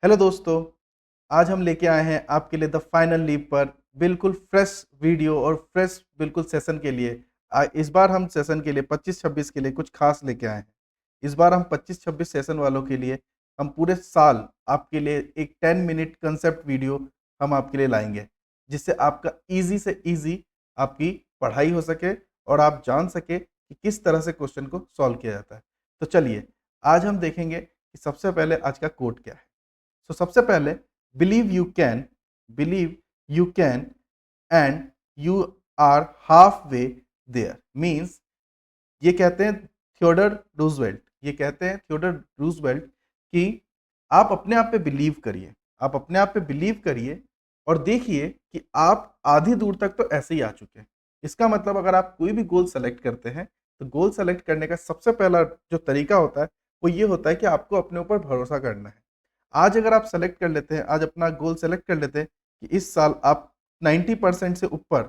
Hello दोस्तों, आज हम लेके आए हैं आपके लिए द फाइनल लीप पर बिल्कुल फ्रेश वीडियो और फ्रेश बिल्कुल सेशन के लिए। इस बार हम सेशन के लिए 25-26 के लिए कुछ खास लेके आए हैं। इस बार हम 25-26 सेशन वालों के लिए हम पूरे साल आपके लिए एक 10 मिनट कंसेप्ट वीडियो हम आपके लिए लाएंगे, जिससे आपका ईज़ी से ईज़ी आपकी पढ़ाई हो सके और आप जान सके कि किस तरह से क्वेश्चन को सॉल्व किया जाता है। तो चलिए, आज हम देखेंगे कि सबसे पहले आज का कोड क्या है। सबसे पहले believe you can, believe you can and you are half way there means, ये कहते हैं थियोडर रूजवेल्ट, ये कहते हैं थियोडर रूजवेल्ट कि आप अपने आप पे बिलीव करिए, आप अपने आप पे बिलीव करिए और देखिए कि आप आधी दूर तक तो ऐसे ही आ चुके हैं। इसका मतलब अगर आप कोई भी गोल सेलेक्ट करते हैं, तो गोल सेलेक्ट करने का सबसे पहला जो तरीका होता है, वो ये होता है कि आपको अपने ऊपर भरोसा करना है। आज अगर आप सेलेक्ट कर लेते हैं, आज अपना गोल सेलेक्ट कर लेते हैं कि इस साल आप 90% से ऊपर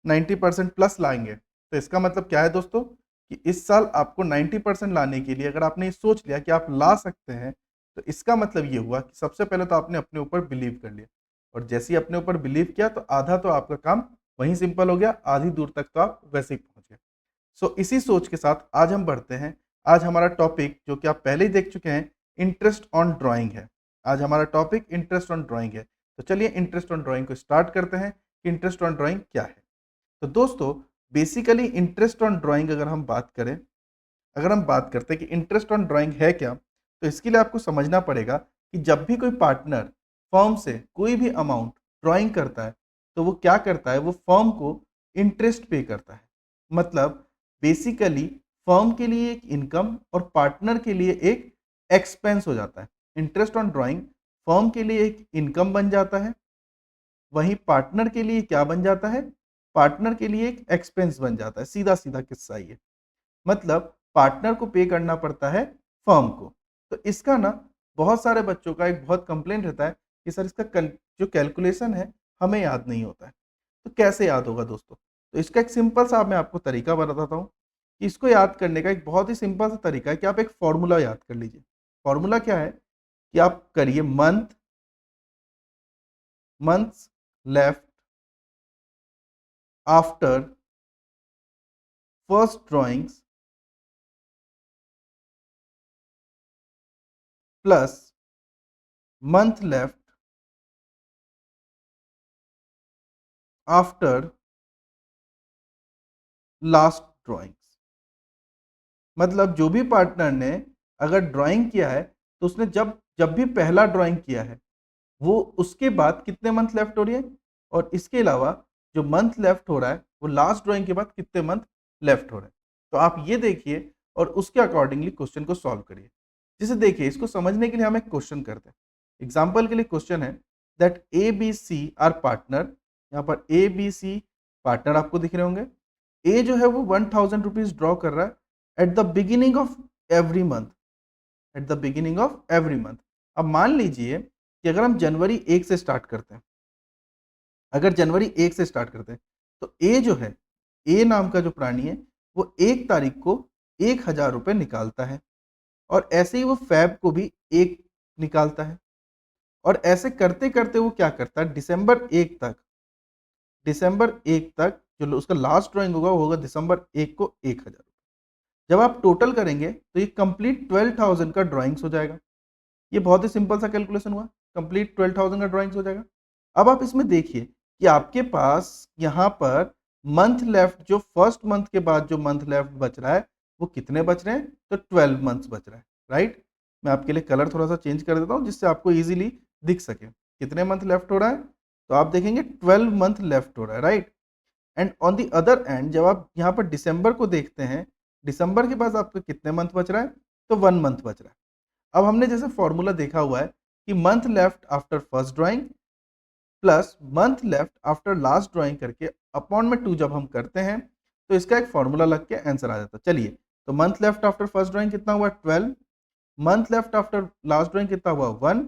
90% प्लस लाएँगे। तो इसका मतलब क्या है दोस्तों, कि इस साल आपको 90% लाने के लिए अगर आपने ये सोच लिया कि आप ला सकते हैं, तो इसका मतलब ये हुआ कि सबसे पहले तो आपने अपने ऊपर बिलीव कर लिया और जैसे ही अपने ऊपर बिलीव किया तो आधा तो आपका काम वहीं सिंपल हो गया, आधी दूर तक तो आप वैसे ही पहुँच गए। इसी सोच के साथ आज हम बढ़ते हैं। आज हमारा टॉपिक जो कि आप पहले ही देख चुके हैं, इंटरेस्ट ऑन ड्राइंग है। आज हमारा टॉपिक इंटरेस्ट ऑन ड्राइंग है। तो चलिए इंटरेस्ट ऑन ड्राइंग को स्टार्ट करते हैं कि इंटरेस्ट ऑन ड्राइंग क्या है। तो दोस्तों, बेसिकली इंटरेस्ट ऑन ड्राइंग अगर हम बात करते हैं कि इंटरेस्ट ऑन ड्राइंग है क्या, तो इसके लिए आपको समझना पड़ेगा कि जब भी कोई पार्टनर फर्म से कोई भी अमाउंट ड्राइंग करता है, तो वो क्या करता है, वो फर्म को इंटरेस्ट पे करता है। मतलब बेसिकली फर्म के लिए एक इनकम और पार्टनर के लिए एक एक्सपेंस हो जाता है। इंटरेस्ट ऑन ड्राइंग फर्म के लिए एक इनकम बन जाता है, वहीं पार्टनर के लिए क्या बन जाता है, पार्टनर के लिए एक एक्सपेंस बन जाता है। सीधा सीधा किस्सा ये, मतलब पार्टनर को पे करना पड़ता है फर्म को। तो इसका ना बहुत सारे बच्चों का एक बहुत कंप्लेंट रहता है कि सर इसका जो कैलकुलेशन है हमें याद नहीं होता है। तो कैसे याद होगा दोस्तों? तो इसका एक सिंपल सा मैं आपको तरीका बताता हूँ कि इसको याद करने का एक बहुत ही सिंपल सा तरीका है कि आप एक फॉर्मूला याद कर लीजिए। फॉर्मूला क्या है कि आप करिए months left after first drawings plus month left after last drawings. मतलब जो भी पार्टनर ने अगर ड्राइंग किया है, तो उसने जब जब भी पहला ड्राइंग किया है, वो उसके बाद कितने मंथ लेफ्ट हो रही है, और इसके अलावा जो मंथ लेफ्ट हो रहा है वो लास्ट ड्राइंग के बाद कितने मंथ लेफ्ट हो रहे हैं। तो आप ये देखिए और उसके अकॉर्डिंगली क्वेश्चन को सॉल्व करिए। जैसे देखिए, इसको समझने के लिए हम एक क्वेश्चन करते हैं। एग्जाम्पल के लिए क्वेश्चन है that A B C are partner. यहाँ पर ए बी सी पार्टनर आपको दिख रहे होंगे। ए जो है वो 1000 रुपीज ड्रॉ कर रहा है at the beginning of every month, at the beginning of every month. अब मान लीजिए कि अगर हम जनवरी 1 से स्टार्ट करते हैं, अगर जनवरी 1 से स्टार्ट करते हैं, तो ए जो है, ए नाम का जो प्राणी है, वो 1 तारीख को 1000 रुपए निकालता है और ऐसे ही वो फ़ैब को भी 1 निकालता है और ऐसे करते-करते वो क्या करता है, दिसंबर 1 तक जो उसका लास्ट ड्राइंग होगा, वो होगा दिसंबर 1 को 1000। जब आप टोटल करेंगे तो ये कंप्लीट 12,000 का ड्राइंग्स हो जाएगा। ये बहुत ही सिंपल सा कैलकुलेशन हुआ, कंप्लीट 12,000 का ड्राइंग्स हो जाएगा। अब आप इसमें देखिए कि आपके पास यहाँ पर मंथ लेफ्ट, जो फर्स्ट मंथ के बाद जो मंथ लेफ्ट बच रहा है, वो कितने बच रहे हैं, तो 12 मंथ्स बच रहा है, राइट। मैं आपके लिए कलर थोड़ा सा चेंज कर देता हूँ जिससे आपको ईजिली दिख सके कितने मंथ लेफ्ट हो रहा है। तो आप देखेंगे 12 मंथ लेफ्ट हो रहा है, right. And on the other and जब आप यहाँ पर दिसंबर को देखते हैं, दिसंबर के पास आपका कितने मंथ बच रहा है, तो 1 मंथ बच रहा है। अब हमने जैसे फॉर्मूला देखा हुआ है कि month left after first drawing plus month left after last drawing करके अपॉन में 2 जब हम करते हैं, तो इसका एक फॉर्मूला लग के आंसर आ जाता है। चलिए, तो month left after first drawing कितना हुआ, 12। Month left after last drawing कितना हुआ, 1।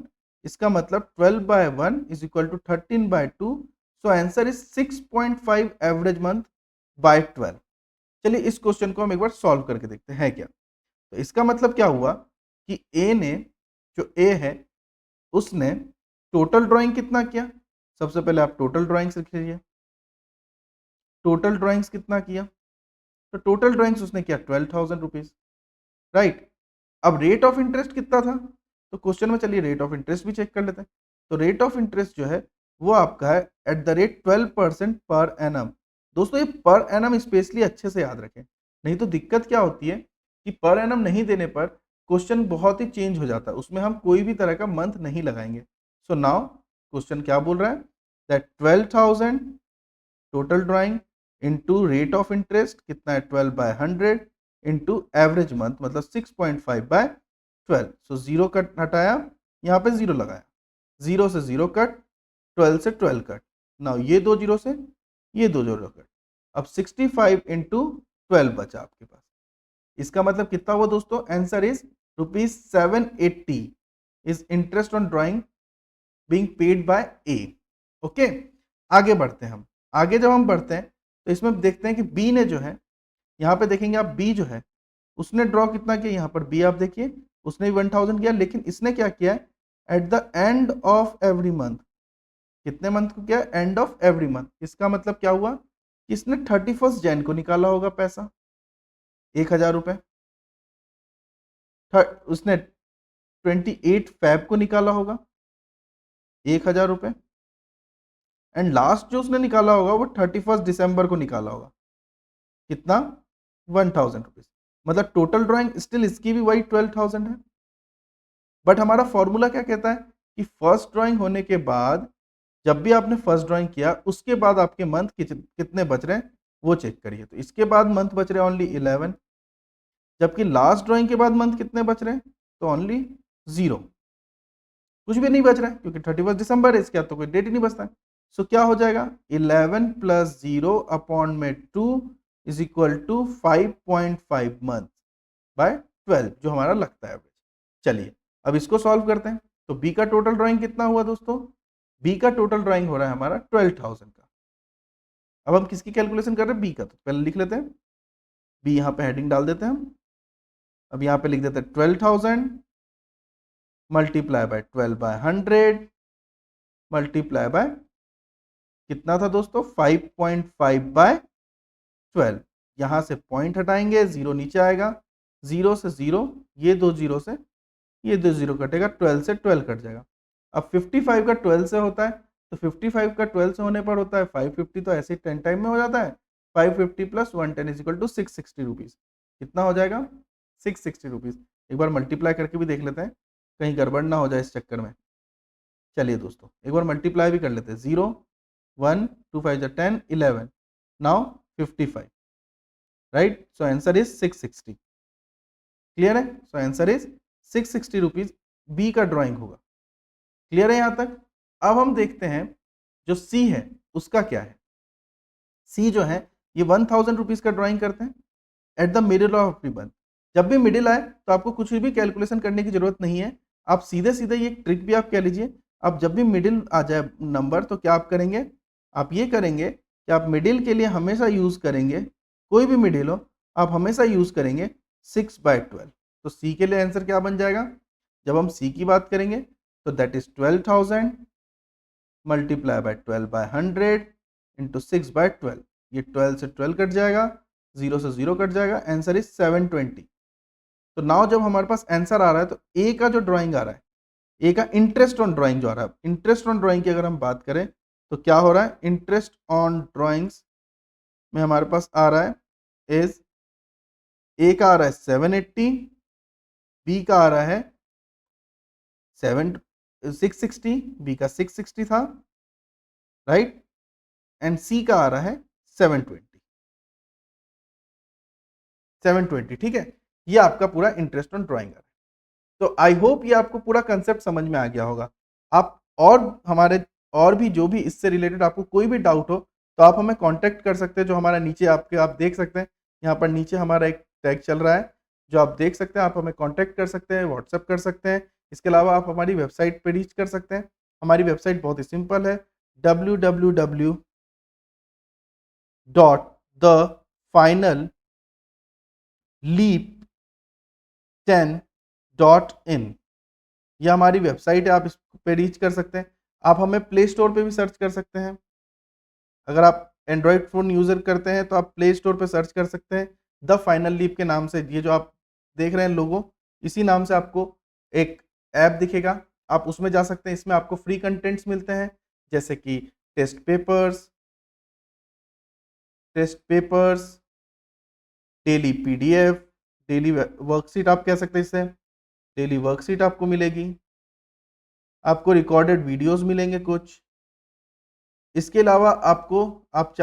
इसका मतलब 12/1 is equal to 13/2। So answer is 6.5 average month by 12। चलिए इस क्वेश्चन को हम एक बार सॉल्व करके देखते हैं क्या। तो इसका मतलब क्या हुआ कि ए ने, जो ए है, उसने टोटल ड्राइंग कितना किया, सबसे पहले आप टोटल ड्राइंग्स लिख लीजिए, टोटल ड्राइंग्स कितना किया, तो टोटल ड्राइंग्स उसने किया 12,000 रुपीज, राइट। अब रेट ऑफ इंटरेस्ट कितना था, तो क्वेश्चन में चलिए रेट ऑफ इंटरेस्ट भी चेक कर लेते हैं। तो रेट ऑफ इंटरेस्ट जो है वो आपका है at the rate 12% per annum. दोस्तों ये पर एनम स्पेशली अच्छे से याद रखें, नहीं तो दिक्कत क्या होती है कि पर एनम नहीं देने पर क्वेश्चन बहुत ही चेंज हो जाता है, उसमें हम कोई भी तरह का मंथ नहीं लगाएंगे। सो नाउ क्वेश्चन क्या बोल रहा है, that 12,000 total drawing into rate of interest कितना है 12/100 इनटू एवरेज मंथ मतलब 6.5/12। सो जीरो कट हटाया, यहाँ पे जीरो लगाया, जीरो से जीरो कट, 12 से 12 कट, नाउ ये दो जीरो से ये दो जीरो कट, अब 65 इंटू 12 बचा आपके पास। इसका मतलब कितना हुआ दोस्तों, answer is ₹780 is interest on drawing being paid by A. Okay, आगे बढ़ते हैं हम। आगे जब हम बढ़ते हैं तो इसमें देखते हैं कि बी ने जो है, यहाँ पे देखेंगे आप बी जो है उसने ड्रॉ कितना किया, यहाँ पर बी आप देखिए उसने भी 1000 किया, लेकिन इसने क्या किया at the end of every month, कितने मंथ को किया, एंड ऑफ एवरी मंथ। इसका मतलब क्या हुआ कि इसने 31 जैन को निकाला होगा पैसा 1000 रुपए, उसने 28 फैब को निकाला होगा 1000 रुपए, एंड लास्ट जो उसने निकाला होगा वो 31 दिसंबर को निकाला होगा, कितना 1000 रुपीज। मतलब टोटल ड्राइंग स्टिल इसकी भी वही 12,000 है, बट हमारा फॉर्मूला क्या कहता है कि फर्स्ट ड्राइंग होने के बाद, जब भी आपने फर्स्ट ड्राइंग किया उसके बाद आपके मंथ कितने बच रहे हैं वो चेक करिए। तो इसके बाद मंथ बच रहे हैं ओनली 11, जबकि लास्ट ड्राइंग के बाद मंथ कितने बच रहे हैं, तो ओनली 0, कुछ भी नहीं बच रहा है क्योंकि 31 दिसंबर है, इसके बाद तो कोई डेट ही नहीं बचता है। सो क्या हो जाएगा 11 प्लस 0 अपॉन में 2 is equal to 5.5 month by 12 जो हमारा लगता है एवरेज। चलिए अब इसको सॉल्व करते हैं। तो बी का टोटल ड्राइंग कितना हुआ दोस्तों, बी का टोटल ड्राइंग हो रहा है हमारा 12,000 का। अब हम किसकी कैलकुलेशन कर रहे हैं, बी का, तो पहले लिख लेते हैं, बी यहाँ पे हेडिंग डाल देते हैं हम। अब यहाँ पे लिख देते हैं 12,000 मल्टीप्लाई बाय 12/100 मल्टीप्लाई बाय कितना था दोस्तों 5.5/12। यहाँ से पॉइंट हटाएंगे, जीरो नीचे आएगा, जीरो से जीरो, ये दो जीरो से ये दो जीरो कटेगा, 12 से 12 कट जाएगा। अब 55 का 12 से होता है, तो 55 का 12 से होने पर होता है 550, तो ऐसे 10 टाइम में हो जाता है। 550 plus 110 is equal to 660 rupees. कितना हो जाएगा 660 रुपीज़। एक बार मल्टीप्लाई करके भी देख लेते हैं, कहीं गड़बड़ ना हो जाए इस चक्कर में। चलिए दोस्तों एक बार मल्टीप्लाई भी कर लेते हैं, 0 1 2 5 10 11 now 55, right. So answer is 660। Clear है, so answer is 660 rupees B का ड्राइंग होगा। क्लियर है यहाँ तक। अब हम देखते हैं जो सी है उसका क्या है। सी जो है ये 1000 रुपीज़ का ड्राइंग करते हैं at the middle of the month. जब भी मिडिल आए तो आपको कुछ भी कैलकुलेशन करने की जरूरत नहीं है, आप सीधे सीधे ये ट्रिक भी आप कह लीजिए। आप जब भी मिडिल आ जाए नंबर तो क्या आप करेंगे, आप ये करेंगे कि आप मिडिल के लिए हमेशा यूज़ करेंगे, कोई भी मिडिल हो आप हमेशा यूज़ करेंगे 6/12। तो सी के लिए आंसर क्या बन जाएगा, जब हम सी की बात करेंगे तो that is 12,000 multiply by 12/100 into 6/12। ये 12 से 12 कट जाएगा, 0 से 0 कट जाएगा, आंसर इज 720। तो नाउ जब हमारे पास आंसर आ रहा है तो ए का जो ड्राइंग आ रहा है, ए का इंटरेस्ट ऑन ड्राइंग जो आ रहा है, इंटरेस्ट ऑन ड्राइंग की अगर हम बात करें तो क्या हो रहा है, इंटरेस्ट ऑन ड्राइंग्स में हमारे पास आ रहा है इज, ए का आ रहा है 780, बी का आ रहा है 660, बी का 660 था, राइट, एंड सी का आ रहा है 720, ठीक है। ये आपका पूरा इंटरेस्ट ऑन ड्राइंग है। तो आई होप ये आपको पूरा कंसेप्ट समझ में आ गया होगा। आप और हमारे और भी जो भी इससे रिलेटेड आपको कोई भी डाउट हो तो आप हमें कांटेक्ट कर सकते हैं, जो हमारा नीचे आपके आप देख सकते हैं, यहाँ पर नीचे हमारा एक टैग चल रहा है जो आप देख सकते हैं। आप हमें कांटेक्ट कर सकते हैं, व्हाट्सएप कर सकते हैं। इसके अलावा आप हमारी वेबसाइट पे रीच कर सकते हैं। हमारी वेबसाइट बहुत ही सिंपल है, www.thefinalleap10.in। यह हमारी वेबसाइट है, आप इसको पे रीच कर सकते हैं। आप हमें प्ले स्टोर पे भी सर्च कर सकते हैं। अगर आप एंड्रॉयड फ़ोन यूज़र करते हैं तो आप प्ले स्टोर पे सर्च कर सकते हैं द फाइनल लीप के नाम से। ये जो आप देख रहे हैं लोगो, इसी नाम से आपको एक ऐप दिखेगा, आप उसमें जा सकते हैं। इसमें आपको फ्री कंटेंट्स मिलते हैं जैसे कि test papers, daily PDF, daily worksheet आप कह सकते हैं इसे, डेली वर्कशीट आपको मिलेगी, आपको रिकॉर्डेड वीडियोज़ मिलेंगे कुछ। इसके अलावा आपको आप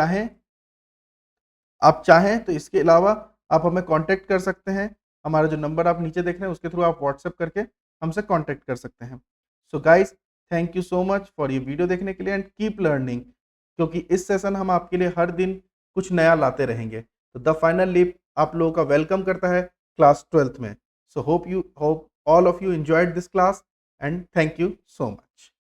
चाहें तो इसके अलावा आप हमें कांटेक्ट कर सकते हैं। हमारा जो नंबर आप नीचे देख रहे हैं उसके थ्रू आप व्हाट्सएप करके हमसे कांटेक्ट कर सकते हैं। So guys, thank you so much for ये वीडियो देखने के लिए एंड कीप लर्निंग, क्योंकि इस सेशन हम आपके लिए हर दिन कुछ नया लाते रहेंगे। तो द फाइनल लीप आप लोगों का वेलकम करता है क्लास 12th में। So hope all of you enjoyed this class and thank you so much.